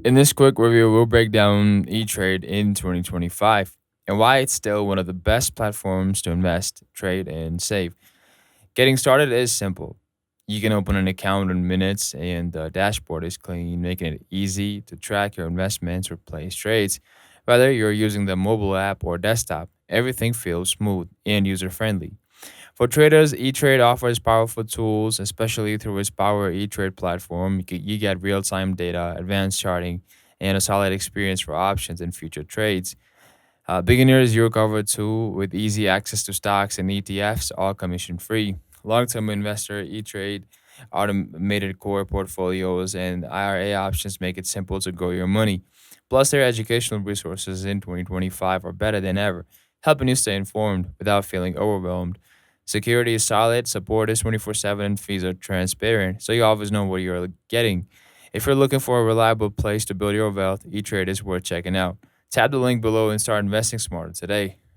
In this quick review, we'll break down E-Trade in 2025 and why it's still one of the best platforms to invest, trade, and save. Getting started is simple. You can open an account in minutes, and the dashboard is clean, making it easy to track your investments or place trades. Whether you're using the mobile app or desktop, everything feels smooth and user friendly. For traders, eTrade offers powerful tools, especially through its Power eTrade platform. You get real time data, advanced charting, and a solid experience for options and future trades. Beginners, you're covered too with easy access to stocks and ETFs, all commission free. Long term investor, eTrade, automated core portfolios, and IRA options make it simple to grow your money. Plus, their educational resources in 2025 are better than ever, helping you stay informed without feeling overwhelmed. Security is solid, support is 24/7, and fees are transparent, so you always know what you're getting. If you're looking for a reliable place to build your wealth, eTrade is worth checking out. Tap the link below and start investing smarter today.